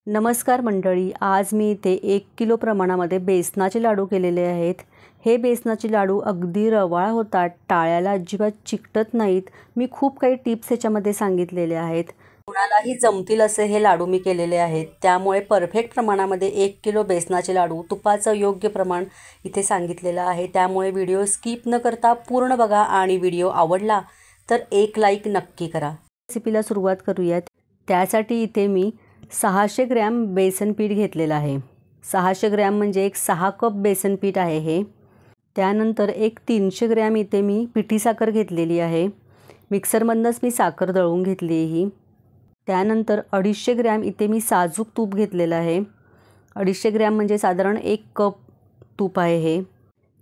नमस्कार मंडळी, आज मी इथे 1 किलो प्रमाणामध्ये बेसनाचे लाडू केलेले आहेत। हे बेसनाचे लाडू अगदी रवाळ होतात, टाळ्याला अजिबात चिकटत नाहीत। मी खूप काही टिप्स याच्यामध्ये सांगितलेले आहेत। कोणालाही जमतील असे हे लाडू मी केलेले आहेत। त्यामुळे परफेक्ट प्रमाणामध्ये 1 किलो बेसनाचे लाडू, तुपाचं योग्य प्रमाण इथे सांगितलेलं आहे। त्यामुळे व्हिडिओ स्किप न करता पूर्ण बघा आणि व्हिडिओ आवडला तर एक लाईक नक्की करा। रेसिपीला सुरुवात करूयात। त्यासाठी इथे मी 600 ग्रॅम बेसन पीठ घेतलेलं आहे। 600 ग्रॅम म्हणजे एक 6 कप बेसन पीठ आहे हे। त्यानंतर एक 300 ग्रॅम इथे मी पिठी साखर घेतलेली आहे। मिक्सरमधूनच मी साखर दळून घेतली ही। त्यानंतर 250 ग्रॅम इथे मी साजूक तूप घेतलेलं आहे। 250 ग्रॅम म्हणजे साधारण 1 कप तूप आहे हे।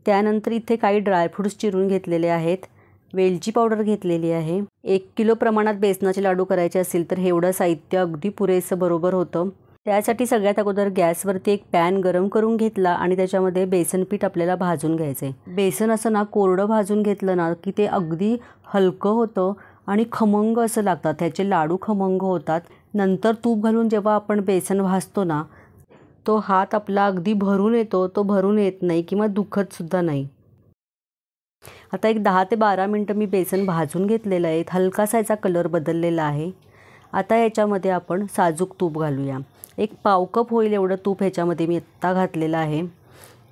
त्यानंतर इथे काही ड्रायफ्रूट्स चिरून घेतलेले आहेत। वेलची पावडर घेतलेली आहे। 1 किलो प्रमाणात बेसनाचे लाडू करायचे असेल तर हे एवढं साहित्य अगदी पुरेसं बरोबर होतं। त्यासाठी सगळ्यात अगोदर गॅसवरती एक पॅन गरम करून घेतला आणि त्याच्यामध्ये बेसन पीठ आपल्याला भाजून घ्यायचं आहे। बेसन असं ना कोरडं भाजून घेतलं ना की ते अगदी हलकं होतं आणि खमंग असं लागतं, त्याचे लाडू खमंग होतात। नंतर तूप घालून जेव्हा आपण बेसन भाजतो ना तो हात आपला अगदी भरून येतो, तो भरून येत नाही किंवा दुखतसुद्धा नाही। आता एक 10 ते 12 मिनटं मी बेसन भाजून घेतलेलं आहे। हलकासा याचा कलर बदललेला आहे। आता याच्यामध्ये आपण साजूक तूप घालूया। एक पाव कप होईल एवढं तूप ह्याच्यामध्ये मी आत्ता घातलेलं आहे।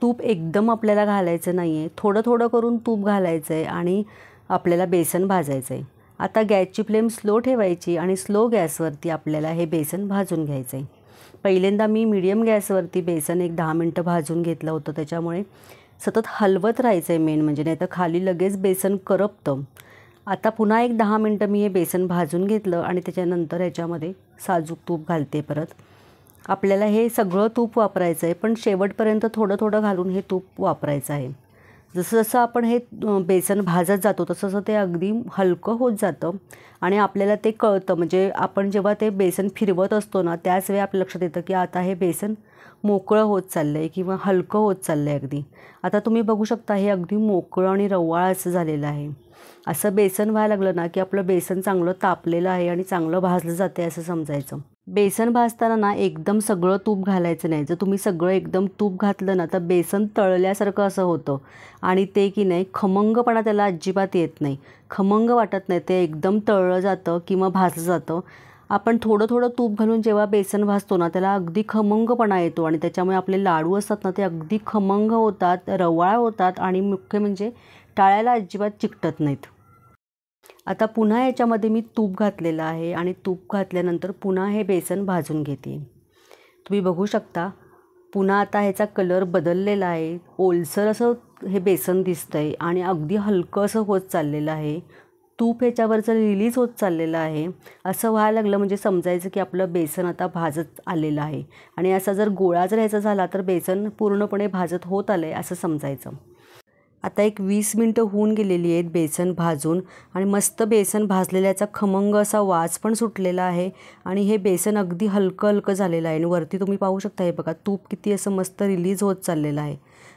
तूप एकदम आपल्याला घालायचं नाही आहे, थोडं थोडं करून तूप घालायचं आहे आणि आपल्याला बेसन भाजायचं आहे। आता गॅसची फ्लेम स्लो ठेवायची आणि स्लो गॅसवरती आपल्याला हे बेसन भाजून घ्यायचं आहे। पहिल्यांदा मी मीडियम गॅसवरती बेसन एक 10 मिनटं भाजून घेतलं होतं, त्याच्यामुळे सतत हलवत राहायचं आहे मेन म्हणजे, नाही तर खाली लगेच बेसन करपतं। आता पुन्हा एक 10 मिनटं मी हे बेसन भाजून घेतलं आणि त्याच्यानंतर ह्याच्यामध्ये साजूक तूप घालते परत। आपल्याला हे सगळं तूप वापरायचं आहे, पण शेवटपर्यंत थोडं थोडं घालून हे तूप वापरायचं आहे। जसं जसं आपण हे बेसन भाजत जातो तसं तसं ते अगदी हलकं होत जातं आणि आपल्याला ते कळतं। म्हणजे आपण जेव्हा ते बेसन फिरवत असतो ना त्याच वेळी आपल्या लक्षात येतं की आता हे बेसन मोकळं होत चाललं आहे किंवा हलकं होत चाललं आहे अगदी। आता तुम्ही बघू शकता हे अगदी मोकळं आणि रवाळ असं झालेलं आहे। असं बेसन व्हायला लागलं ना की आपलं बेसन चांगलं तापलेलं आहे आणि चांगलं भाजलं जाते असं समजायचं। बेसन भाजताना ना एकदम सगळं तूप घालायचं नाही। जर तुम्ही सगळं एकदम तूप घातलं ना तर बेसन तळल्यासारखं असं होतं आणि ते की नाही खमंगपणा त्याला अजिबात येत नाही, खमंग वाटत नाही, ते एकदम तळलं जातं किंवा भाजलं जातं। आपण थोडं थोडं तूप घालून जेव्हा बेसन भाजतो ना त्याला अगदी खमंगपणा येतो आणि त्याच्यामुळे आपले लाडू असतात ना ते अगदी खमंग होतात, रवाळ होतात आणि मुख्य म्हणजे टाळ्याला अजिबात चिकटत नाहीत। आता पुन्हा याच्यामध्ये मी तूप घातलेलं आहे आणि तूप घातल्यानंतर पुन्हा हे बेसन भाजून घेते। तुम्ही बघू शकता पुन्हा आता ह्याचा कलर बदललेला आहे, ओलसर असं हे बेसन दिसतंय आणि अगदी हलकं असं होत चाललेलं आहे। तूप ह्याच्यावरचं रिलीज होत चाललेलं आहे। असं व्हायला लागलं म्हणजे समजायचं की आपलं बेसन आता भाजत आलेलं आहे आणि असा जर गोळा जर ह्याचा झाला तर बेसन पूर्णपणे भाजत होत आलं आहे असं समजायचं। आता एक 20 मिनटं होऊन गेलेली आहेत बेसन भाजून आणि मस्त बेसन भाजलेल्याचा खमंग असा वास पण सुटलेला आहे आणि हे बेसन अगदी हलकं हलकं झालेलं आहे आणि वरती तुम्ही पाहू शकता हे बघा तूप किती असं मस्त रिलीज होत चाललेलं आहे।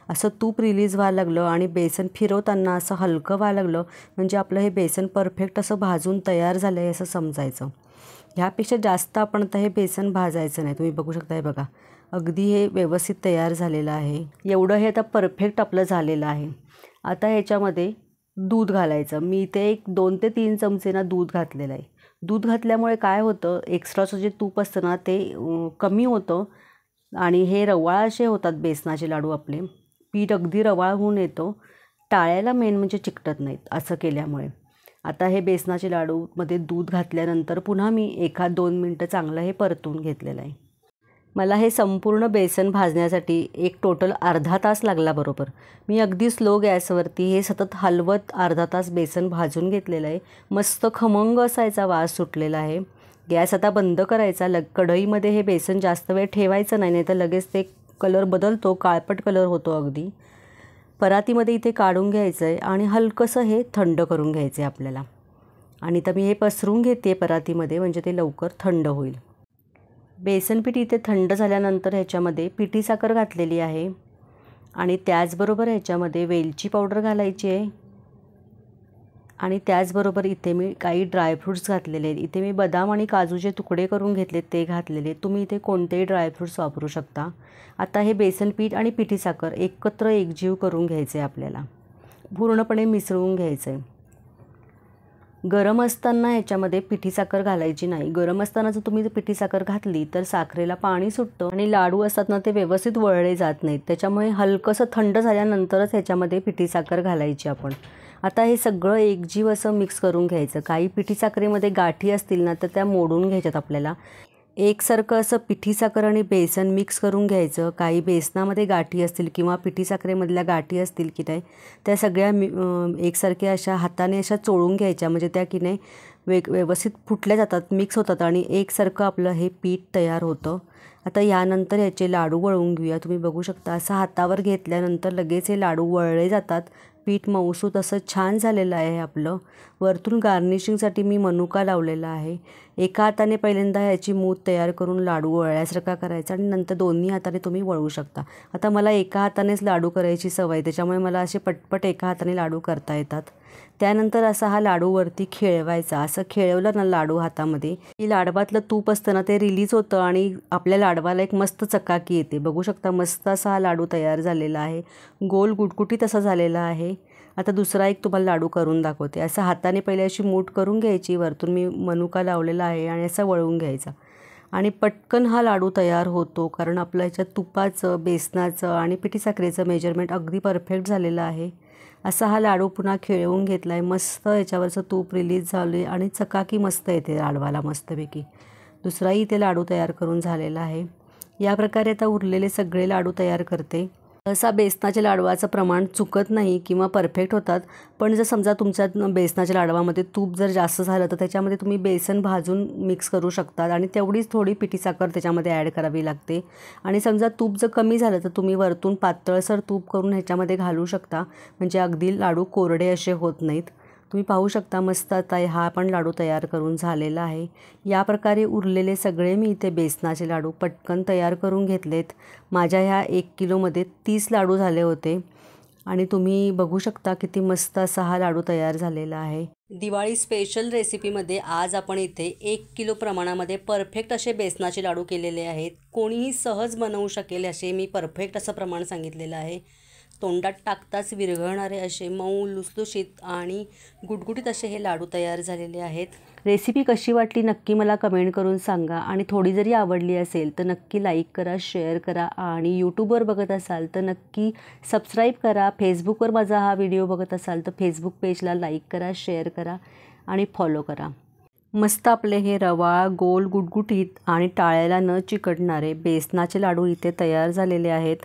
असं तूप रिलीज व्हायला लागलं आणि बेसन फिरवताना असं हलकं व्हायला लागलं म्हणजे आपलं हे बेसन परफेक्ट असं भाजून तयार झालं आहे असं समजायचं। ह्यापेक्षा जास्त आपण आता हे बेसन भाजायचं नाही। तुम्ही बघू शकता हे बघा अगदी हे व्यवस्थित तयार झालेलं आहे। एवढं हे आता परफेक्ट आपलं झालेलं आहे। आता ह्याच्यामध्ये दूध घालायचं। मी इथे एक 2 ते 3 चमचे ना दूध घातलेलं आहे। दूध घातल्यामुळे काय होतं एक्स्ट्राचं जे तूप असतं ना ते कमी होतं आणि हे रवाळ असे होतात बेसनाचे लाडू आपले। पीठ अगदी रवाळ होऊन येतो, टाळ्याला मेन म्हणजे चिकटत नाहीत असं केल्यामुळे। आता हे बेसनाचे लाडूमध्ये दूध घातल्यानंतर पुन्हा मी 1-2 मिनटं चांगलं हे परतून घेतलेलं आहे। मला हे संपूर्ण बेसन भाजण्यासाठी एक टोटल अर्धा तास लागला बरोबर। मी अगदी स्लो गॅसवरती हे सतत हलवत अर्धा तास बेसन भाजून घेतलेलं आहे। मस्त खमंग असायचा वास सुटलेला आहे। गॅस आता बंद करायचा। कढईमध्ये हे बेसन जास्त वेळ ठेवायचं नाही, नाही तर लगेच ते कलर बदलतो, काळपट कलर होतो अगदी। परातीमध्ये इथे काढून घ्यायचं आहे आणि हलकंसं हे थंड करून घ्यायचं आहे आपल्याला आणि तर मी हे पसरून घेते परातीमध्ये म्हणजे ते लवकर थंड होईल। बेसन पीठ इथे थंड झाल्यानंतर ह्याच्यामध्ये पिठी साखर घातलेली आहे आणि त्याचबरोबर ह्याच्यामध्ये वेलची पावडर घालायची आहे आणि त्याचबरोबर इथे मी काही ड्रायफ्रूट्स घातलेले आहेत. इथे मी बदाम आणि काजूचे तुकडे करून घेतले ते घातलेले. तुम्ही इथे कोणतेही ड्रायफ्रूट्स वापरू शकता. आता हे बेसन पीठ आणि पिठी साखर एकत्र एकजीव करून घ्यायचे आपल्याला, पूर्णपणे मिसळून घ्यायचं आहे. गरम असताना ह्याच्यामध्ये पिठी साखर घालायची नाही. गरम असताना जर तुम्ही पिठी साखर घातली तर साखरेला पाणी सुटतं आणि लाडू असतात ना ते व्यवस्थित वळले जात नाहीत. त्याच्यामुळे हलकंसं थंड झाल्यानंतरच ह्याच्यामध्ये पिठी साखर घालायची आपण. आता हे सगळं एकजीव असं मिक्स करून घ्यायचं. काही पिठी साखरेमध्ये गाठी असतील ना तर त्या मोडून घ्यायच्यात आपल्याला. एकसारखं असं पिठी साखर आणि बेसन मिक्स करून घ्यायचं. काही बेसनामध्ये गाठी असतील किंवा पिठी साखरेमधल्या गाठी असतील की नाही त्या सगळ्या एकसारख्या अशा हाताने अशा चोळून घ्यायच्या, म्हणजे त्या की नाही व्यवस्थित फुटल्या जातात, मिक्स होतात आणि एकसारखं आपलं हे पीठ तयार होतं. आता यानंतर याचे लाडू वळवून घेऊया. तुम्ही बघू शकता असं हातावर घेतल्यानंतर लगेच हे लाडू वळले जातात. पीठ मऊसूत असं छान झालेलं आहे आपलं. वरतून गार्निशिंगसाठी मी मनुका लावलेला आहे. एका हाताने पहिल्यांदा ह्याची मूठ तयार करून लाडू वळल्यासारखा करायचा आणि नंतर दोन्ही हाताने तुम्ही वळवू शकता. आता मला एका हातानेच लाडू करायची सवय, त्याच्यामुळे मला असे पटपट एका हाताने लाडू करता येतात. त्यानंतर असा हा लाडू वरती खेळवायचा. असं खेळवलं ना लाडू हातामध्ये की लाडवातलं तूप असतं ना ते रिलीज होतं आणि आपल्या लाडवाला एक मस्त चकाकी येते. बघू शकता मस्त असा हा लाडू तयार झालेला आहे. गोल गुटगुटीत असा झालेला आहे. आता दुसरा एक तुम्हाला लाडू करून दाखवते. असं हाताने पहिले अशी मूठ करून घ्यायची, वरतून मी मनुका लावलेला आहे आणि असं वळवून घ्यायचा आणि पटकन हा लाडू तयार होतो. कारण आपलं याच्यात तुपाचं, बेसनाचं आणि पिठी साखरेचं मेजरमेंट अगदी परफेक्ट झालेलं आहे. असा हा लाडू पुन्हा खेळवून घेतला आहे. मस्त याच्यावरचं तूप रिलीज झाले आणि चकाकी मस्त येते लाडवाला मस्तपैकी. दुसराही इथे लाडू तयार करून झालेला आहे. या प्रकारे आता उरलेले सगळे लाडू तयार करते. असा बेसनाच्या लाडवाचं प्रमाण चुकत नाही किंवा परफेक्ट होतात. पण जर समजा तुमच्या बेसनाच्या लाडवामध्ये तूप जर जास्त झालं तर त्याच्यामध्ये तुम्ही बेसन भाजून मिक्स करू शकता आणि तेवढीच थोडी पिठी साखर त्याच्यामध्ये ॲड करावी लागते. आणि समजा तूप जर कमी झालं तर तुम्ही वरतून पातळसर तूप करून ह्याच्यामध्ये घालू शकता, म्हणजे अगदी लाडू कोरडे असे होत नाहीत. तुम्ही पाहू शकता मस्त आता हा पण लाडू तयार करून झालेला आहे. या प्रकारे उरलेले सगळे मी इथे बेसनाचे लाडू पटकन तयार करून घेतलेत. माझ्या ह्या 1 किलोमध्ये 30 लाडू झाले होते आणि तुम्ही बघू शकता किती मस्त असा हा लाडू तयार झालेला आहे. दिवाळी स्पेशल रेसिपीमध्ये आज आपण इथे 1 किलो प्रमाणामध्ये परफेक्ट असे बेसनाचे लाडू केलेले आहेत. कोणीही सहज बनवू शकेल असे मी परफेक्ट असं प्रमाण सांगितलेलं आहे. तोंडात टाकताच विरघळणारे असे मऊ लुसलुशीत आणि गुटगुटीत असे हे लाडू तयार झालेले आहेत. रेसिपी कशी वाटली नक्की मला कमेंट करून सांगा आणि थोडी जरी आवडली असेल तर नक्की लाईक करा, शेअर करा आणि यूट्यूबवर बघत असाल तर नक्की सबस्क्राईब करा. फेसबुकवर माझा हा व्हिडिओ बघत असाल तर फेसबुक पेजला लाईक करा, शेअर करा आणि फॉलो करा. मस्त आपले हे रवा गोल गुटगुटीत आणि टाळ्याला न चिकटणारे बेसनाचे लाडू इथे तयार झालेले आहेत.